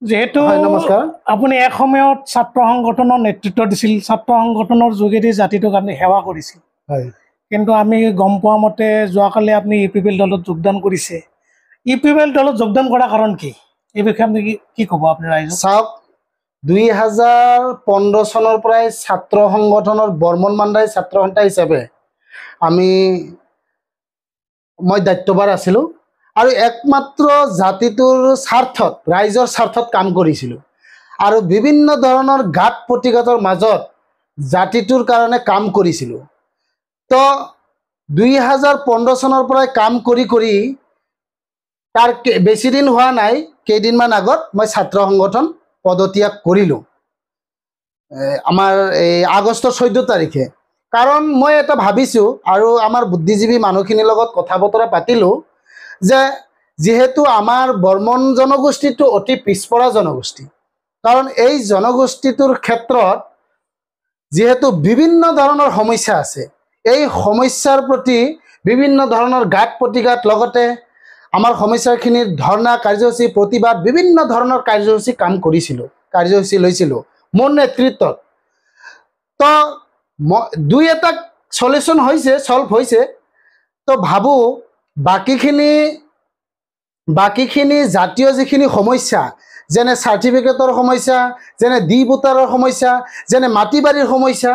যেহেতু নমস্কাৰ আপুনি এক সময়ত ছাত্ৰ সংগঠনৰ নেতৃত্ব দিছিল, ছাত্ৰ সংগঠনৰ যোগেদি জাতিটোক আপুনি সেৱা কৰিছিল। হয় কিন্তু আমি গম পোৱা মতে যোৱাকালি আপুনি ইউপিপিএল দলত যোগদান কৰিছে। ইউপিপিএল দলত যোগদান কৰাৰ কাৰণ কি, এই বিষয়ে আপুনি কি ক'ব আপুনি ৰাইজক? চাওক, 2015 চনৰ পৰাই ছাত্ৰ সংগঠনৰ বৰ্মন মাণ্ডাই ছাত্ৰ সন্থা হিচাপে মই দায়িত্বভাৰ আছিলোঁ আৰু একমাত্ৰ জাতিটোৰ স্বাৰ্থত, ৰাইজৰ স্বাৰ্থত কাম কৰিছিলোঁ আৰু বিভিন্ন ধৰণৰ ঘাত প্ৰতিঘাতৰ মাজত জাতিটোৰ কাৰণে কাম কৰিছিলোঁ। তো 2015 চনৰ পৰাই কাম কৰি তাৰ বেছি দিন হোৱা নাই, কেইদিনমান আগত মই ছাত্ৰ সংগঠন পদত্যাগ কৰিলোঁ, আমাৰ এই আগষ্টৰ 14 তাৰিখে। কাৰণ মই এটা ভাবিছোঁ আৰু আমাৰ বুদ্ধিজীৱী মানুহখিনিৰ লগত কথা বতৰা পাতিলোঁ যে যেহেতু আমাৰ বৰ্মন জনগোষ্ঠীটো অতি পিছপৰা জনগোষ্ঠী, কাৰণ এই জনগোষ্ঠীটোৰ ক্ষেত্ৰত যেহেতু বিভিন্ন ধৰণৰ সমস্যা আছে, এই সমস্যাৰ প্ৰতি বিভিন্ন ধৰণৰ ঘাত প্ৰতিঘাত, লগতে আমাৰ সমস্যাখিনিৰ ধৰ্ণা কাৰ্যসূচী, প্ৰতিবাদ, বিভিন্ন ধৰণৰ কাৰ্যসূচী কাম কৰিছিলোঁ, কাৰ্যসূচী লৈছিলোঁ মোৰ নেতৃত্বত। তো দুই এটা সলিউশ্যন হৈছে, সলভ হৈছে। তো ভাবোঁ বাকীখিনি জাতীয় যিখিনি সমস্যা, যেনে চাৰ্টিফিকেটৰ সমস্যা, যেনে ডি ভোটাৰৰ সমস্যা, যেনে মাটি বাৰীৰ সমস্যা,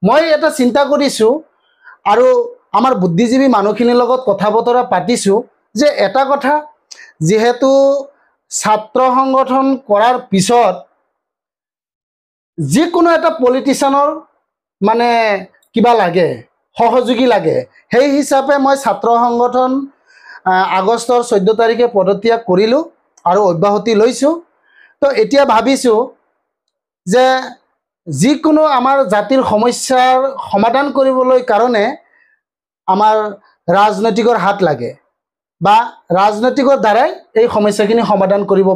মই এটা চিন্তা কৰিছোঁ আৰু আমাৰ বুদ্ধিজীৱী মানুহখিনিৰ লগত কথা বতৰা পাতিছোঁ যে এটা কথা, যেহেতু ছাত্ৰ সংগঠন কৰাৰ পিছত যিকোনো এটা পলিটিচিয়ানৰ মানে কিবা লাগে, সহযোগী লাগে, সেই হিচাপে মই ছাত্ৰ সংগঠন আগষ্টৰ 14 তাৰিখে পদত্যাগ কৰিলোঁ আৰু অব্যাহতি লৈছোঁ। তো এতিয়া ভাবিছোঁ যে যিকোনো আমাৰ জাতিৰ সমস্যাৰ সমাধান কৰিবলৈ কাৰণে আমাৰ ৰাজনৈতিকৰ হাত লাগে বা ৰাজনৈতিকৰ দ্বাৰাই এই সমস্যাখিনি সমাধান কৰিব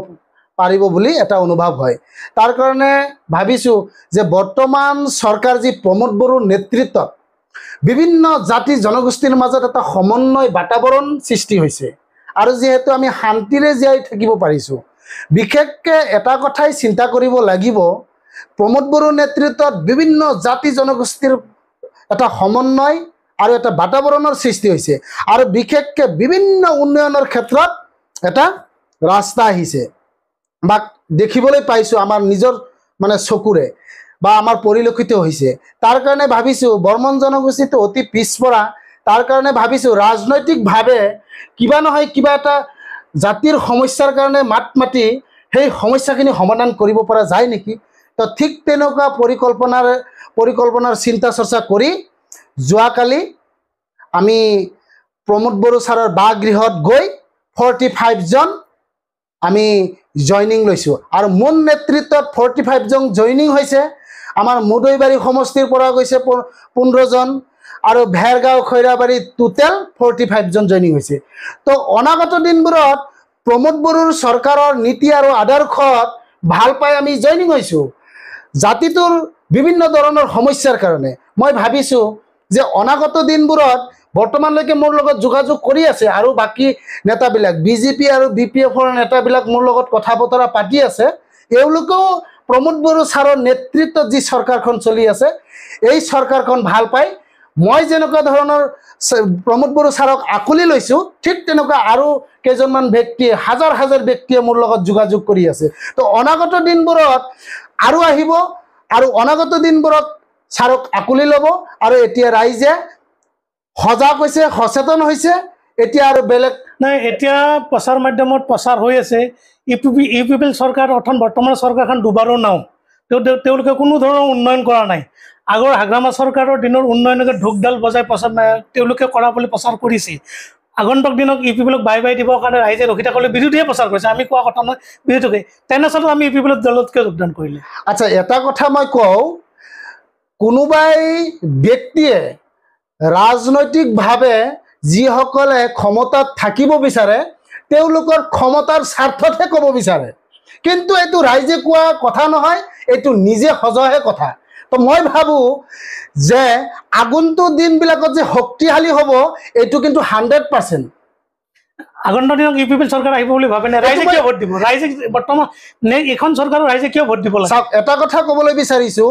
পাৰিব বুলি এটা অনুভৱ হয়। তাৰ কাৰণে ভাবিছোঁ যে বৰ্তমান চৰকাৰ যি প্ৰমোদ বড়োৰ নেতৃত্বত বিভিন্ন জাতি জনগোষ্ঠীৰ মাজত এটা সমন্বয় বাতাবৰণ সৃষ্টি হৈছে আৰু যেহেতু আমি শান্তিৰে জীয়াই থাকিব পাৰিছোঁ, বিশেষকৈ এটা কথাই চিন্তা কৰিব লাগিব, প্ৰমোদ বড়োৰ নেতৃত্বত বিভিন্ন জাতি জনগোষ্ঠীৰ এটা সমন্বয় আৰু এটা বাতাবৰণৰ সৃষ্টি হৈছে আৰু বিশেষকৈ বিভিন্ন উন্নয়নৰ ক্ষেত্ৰত এটা ৰাস্তা আহিছে বা দেখিবলৈ পাইছোঁ আমাৰ নিজৰ মানে চকুৰে বা আমাৰ পৰিলক্ষিত হৈছে। তাৰ কাৰণে ভাবিছোঁ বৰ্মন জনগোষ্ঠীটো অতি পিছপৰা, তাৰ কাৰণে ভাবিছোঁ ৰাজনৈতিকভাৱে কিবা নহয় কিবা এটা জাতিৰ সমস্যাৰ কাৰণে মাত মাতি সেই সমস্যাখিনি সমাধান কৰিব পৰা যায় নেকি। তো ঠিক তেনেকুৱা পৰিকল্পনাৰ চিন্তা চৰ্চা কৰি যোৱাকালি আমি প্ৰমোদ বড়ো ছাৰৰ বাসগৃহত গৈ 45 জন আমি জইনিং লৈছোঁ আৰু মোৰ নেতৃত্বত 45 জন জইনিং হৈছে। আমাৰ মুদৈবাৰী সমষ্টিৰ পৰা গৈছে 15 জন আৰু ভেৰগাঁও খৈৰাবাৰী টোটেল 45 জন জইনিং হৈছে। তো অনাগত দিনবোৰত প্ৰমোদ বড়োৰ চৰকাৰৰ নীতি আৰু আদৰ্শত ভাল পাই আমি জইনিং হৈছোঁ জাতিটোৰ বিভিন্ন ধৰণৰ সমস্যাৰ কাৰণে। মই ভাবিছোঁ যে অনাগত দিনবোৰত বৰ্তমানলৈকে মোৰ লগত যোগাযোগ কৰি আছে আৰু বাকী নেতাবিলাক বিজেপি আৰু বিপিএফৰ নেতাবিলাক মোৰ লগত কথা বতৰা পাতি আছে, এওঁলোকেও প্ৰমোদ বড়ো ছাৰৰ নেতৃত্বত যি চৰকাৰখন চলি আছে এই চৰকাৰখন ভাল পায়। মই যেনেকুৱা ধৰণৰ প্ৰমোদ বড়ো ছাৰক আঁকোৱালি লৈছোঁ, ঠিক তেনেকুৱা আৰু কেইজনমান ব্যক্তিয়ে, হাজাৰ হাজাৰ ব্যক্তিয়ে মোৰ লগত যোগাযোগ কৰি আছে। তো অনাগত দিনবোৰত আৰু আহিব আৰু অনাগত দিনবোৰত ছাৰক আঁকোৱালি ল'ব আৰু এতিয়া ৰাইজে সজাগ হৈছে, সচেতন হৈছে। এতিয়া আৰু বেলেগ নাই, এতিয়া প্ৰচাৰ মাধ্যমত প্ৰচাৰ হৈ আছে ইউপিপিএল চৰকাৰ অৰ্থাৎ বৰ্তমান চৰকাৰখন দুবাৰো নাও, তেওঁলোকে কোনো ধৰণৰ উন্নয়ন কৰা নাই। আগৰ হাগ্ৰামা চৰকাৰৰ দিনৰ উন্নয়নকে ঢোকডাল বজাই প্ৰচাৰ তেওঁলোকে কৰা বুলি প্ৰচাৰ কৰিছে। আগন্তুক দিনক ইউপিপিএলক বাই দিবৰ কাৰণে ৰাইজে ৰখি থাকলৈ বিৰোধীয়ে প্ৰচাৰ কৰিছে, আমি কোৱা কথা নহয়, বিৰোধী। তেনেস্থলত আমি ইউপিপিএল দলত কিয় যোগদান কৰিলে? আচ্ছা, এটা কথা মই কওঁ, কোনোবাই ব্যক্তিয়ে ৰাজনৈতিকভাৱে যিসকলে ক্ষমতাত থাকিব বিচাৰে তেওঁলোকৰ ক্ষমতাৰ স্বাৰ্থতহে ক'ব বিচাৰে, কিন্তু এইটো ৰাইজে কোৱা কথা নহয়, এইটো নিজে সজহে কথা। তো মই ভাবোঁ যে আগন্তুক দিনবিলাকত যে শক্তিশালী হ'ব এইটো কিন্তু 100%। আগন্তুক দিনত UPPL চৰকাৰ আহিব বুলি ভাবে নে ৰাইজে কিয় ভোট দিব ৰাইজে বৰ্তমান এইখন চৰকাৰৰ ৰাইজে কিয় ভোট দিব লাগে চাওক এটা কথা ক'বলৈ বিচাৰিছোঁ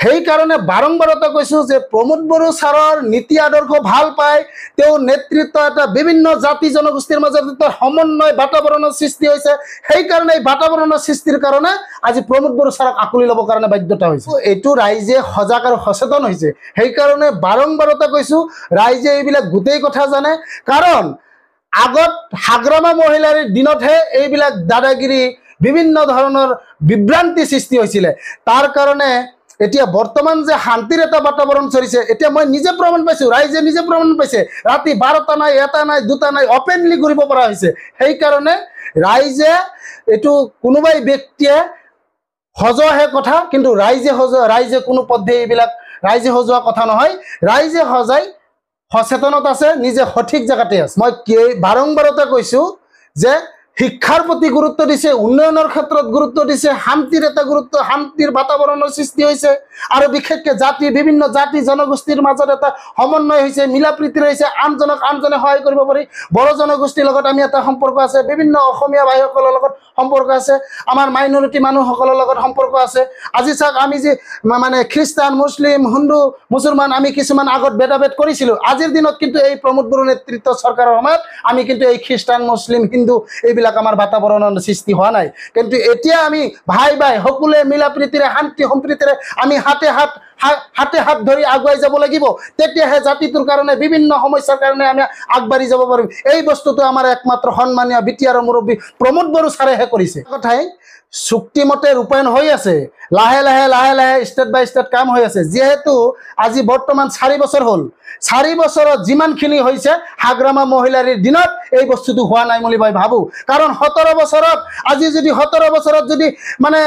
সেইকাৰণে বাৰম্বাৰতে কৈছোঁ যে প্ৰমোদ বড়ো ছাৰৰ নীতি আদৰ্শ ভাল পায় তেওঁৰ নেতৃত্ব এটা বিভিন্ন জাতি জনগোষ্ঠীৰ মাজত এটা সমন্বয় বাতাবৰণৰ সৃষ্টি হৈছে সেইকাৰণে এই বাতাবৰণৰ সৃষ্টিৰ কাৰণে আজি প্ৰমোদ বড়ো ছাৰক আঁকোৱালি ল'বৰ কাৰণে বাধ্যতা হৈছে এইটো ৰাইজে সজাগ আৰু সচেতন হৈছে সেইকাৰণে বাৰম্বাৰতে কৈছোঁ ৰাইজে এইবিলাক গোটেই কথা জানে কাৰণ আগত হাগ্ৰামা মহিলাৰ দিনতহে এইবিলাক দাদাগিৰি বিভিন্ন ধৰণৰ বিভ্ৰান্তি সৃষ্টি হৈছিলে তাৰ কাৰণে এতিয়া বৰ্তমান যে শান্তিৰ এটা বাতাবৰণ চলিছে এতিয়া মই নিজে প্ৰমাণ পাইছোঁ ৰাইজে নিজে প্ৰমাণ পাইছে ৰাতি 12টা নাই 1টা নাই 2টা নাই অপেনলি ঘূৰিব পৰা হৈছে সেইকাৰণে ৰাইজে এইটো কোনোবাই ব্যক্তিয়ে সজোৱাহে কথা কিন্তু ৰাইজে কোনো পদ্ধতি এইবিলাক ৰাইজে সজোৱা কথা নহয় ৰাইজে সজাই সচেতনত আছে নিজে সঠিক জায়গাতে আছে মই বাৰম্বাৰতে কৈছোঁ যে শিক্ষাৰ প্ৰতি গুৰুত্ব দিছে উন্নয়নৰ ক্ষেত্ৰত গুৰুত্ব দিছে শান্তিৰ এটা গুৰুত্ব শান্তিৰ বাতাবৰণৰ সৃষ্টি হৈছে আৰু বিশেষকৈ বিভিন্ন জাতি জনগোষ্ঠীৰ মাজত এটা সমন্বয় হৈছে মিলা প্ৰীতি হৈছে আনজনে সহায় কৰিব পাৰি বড়ো জনগোষ্ঠীৰ লগত আমি এটা সম্পৰ্ক আছে বিভিন্ন অসমীয়া ভাইসকলৰ লগত সম্পৰ্ক আছে আমাৰ মাইনৰিটি মানুহসকলৰ লগত সম্পৰ্ক আছে আজি চাওক আমি যে মানে খ্ৰীষ্টান মুছলিম হিন্দু মুছলমান আমি কিছুমান আগত ভেদাভেদ কৰিছিলোঁ আজিৰ দিনত কিন্তু এই প্ৰমোদ বড়ো নেতৃত্ব চৰকাৰৰ সময়ত আমি কিন্তু এই খ্ৰীষ্টান মুছলিম হিন্দু এইবিলাক আমাৰ বাতাবৰণৰ সৃষ্টি হোৱা নাই কিন্তু এতিয়া আমি ভাই সকলোৱে মিলা প্ৰীতিৰে শান্তি সম্প্ৰীতিৰে আমি হাতে হাত ধৰি আগুৱাই যাব লাগিব তেতিয়াহে জাতিটোৰ কাৰণে বিভিন্ন সমস্যাৰ কাৰণে আমি আগবাঢ়ি যাব পাৰিম এই বস্তুটো আমাৰ একমাত্ৰ সন্মানীয় বিটিআৰৰ মুৰব্বী প্ৰমোদ বড়ো ছাৰেহে কৰিছে কথাই চুক্তিমতে ৰূপায়ণ হৈ আছে লাহে লাহে ষ্টেট বাই ষ্টেট কাম হৈ আছে যেহেতু আজি বৰ্তমান 4 বছৰ হ'ল 4 বছৰত যিমানখিনি হৈছে হাগ্ৰামা মহিলাৰ দিনত এই বস্তুটো হোৱা নাই বুলি মই ভাবোঁ কাৰণ 17 বছৰত আজি যদি 17 বছৰত যদি মানে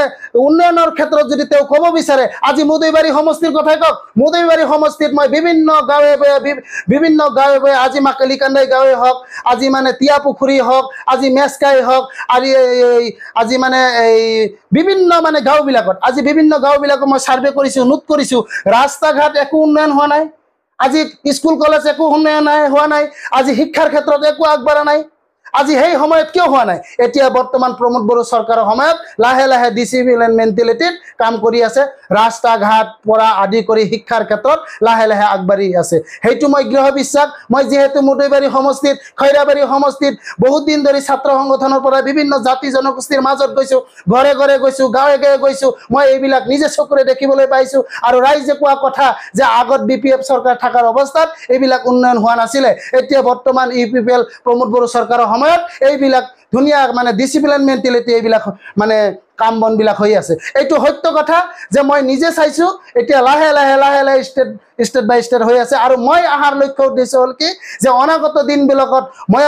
উন্নয়নৰ ক্ষেত্ৰত যদি তেওঁ ক'ব বিচাৰে আজি মুদৈবাৰী সমষ্টিৰ কথাই কওক মুদৈবাৰী সমষ্টিত মই বিভিন্ন গাঁৱে আজি মাকালিকান্দাই গাঁৱে হওক আজি মানে তিয়াপুখুৰী হওক আজি মেচকাই হওক আজি মানে এই বিভিন্ন মানে গাঁওবিলাকত আজি বিভিন্ন গাঁওবিলাকত মই সাৰ্ভে কৰিছোঁ নোট কৰিছোঁ ৰাস্তা ঘাট একো উন্নয়ন হোৱা নাই আজি স্কুল কলেজ একো উন্নয়ন হোৱা নাই আজি শিক্ষাৰ ক্ষেত্ৰত একো আগবঢ়া নাই আজি সেই সময়ত কিয় হোৱা নাই এতিয়া বৰ্তমান প্ৰমোদ বড়ো চৰকাৰৰ সময়ত লাহে ডিসিপ্লিন মেণ্টেলিটিত কাম কৰি আছে ৰাস্তা ঘাট পৰা আদি কৰি শিক্ষাৰ ক্ষেত্ৰত লাহে আগবাঢ়ি আছে সেইটো মই গৃহ বিশ্বাস মই যেহেতু মুদৈবাৰী সমষ্টিত খৈৰাবাৰী সমষ্টিত বহুত দিন ধৰি ছাত্ৰ সংগঠনৰ পৰা বিভিন্ন জাতি জনগোষ্ঠীৰ মাজত গৈছোঁ ঘৰে গৈছোঁ গাঁৱে গৈছোঁ মই এইবিলাক নিজে চকুৰে দেখিবলৈ পাইছোঁ আৰু ৰাইজে কোৱা কথা যে আগত BPF চৰকাৰ থকাৰ অৱস্থাত এইবিলাক উন্নয়ন হোৱা নাছিলে এতিয়া বৰ্তমান UPPL প্ৰমোদ বড়ো চৰকাৰৰ সময়ত এইবিলাক ধুনীয়া মানে ডিসিপ্লিন মেণ্টেলিটি এইবিলাক মানে কাম বনবিলাক হৈ আছে এইটো সত্য কথা যে মই নিজে চাইছোঁ এতিয়া লাহে ষ্টেট বাই ষ্টেট হৈ আছে আৰু মই আহাৰ লক্ষ্য উদ্দেশ্য হ'ল কি যে অনাগত দিনবিলাকত মই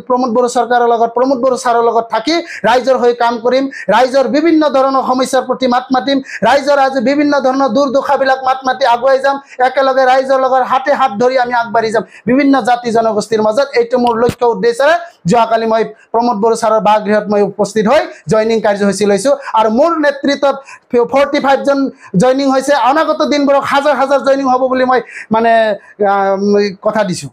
প্ৰমোদ বড়ো চৰকাৰৰ লগত প্ৰমোদ বড়ো ছাৰৰ লগত থাকি ৰাইজৰ হৈ কাম কৰিম ৰাইজৰ বিভিন্ন ধৰণৰ সমস্যাৰ প্ৰতি মাত মাতিম ৰাইজৰ আজি বিভিন্ন ধৰণৰ দুৰ্দশাবিলাক মাত মাতি আগুৱাই যাম একেলগে ৰাইজৰ লগত হাতে হাত ধৰি আমি আগবাঢ়ি যাম বিভিন্ন জাতি জনগোষ্ঠীৰ মাজত এইটো মোৰ লক্ষ্য উদ্দেশ্যৰে যোৱাকালি মই প্ৰমোদ বড়ো ছাৰৰ বাসগৃহত মই উপস্থিত হৈ জইনিং কাৰ্যসূচী লৈছোঁ আৰু মোৰ নেতৃত্বত 45 জন জইনিং হৈছে অনাগত দিনবোৰত হাজাৰ জইনিং হ'ব বুলি মই মানে কথা দিছোঁ।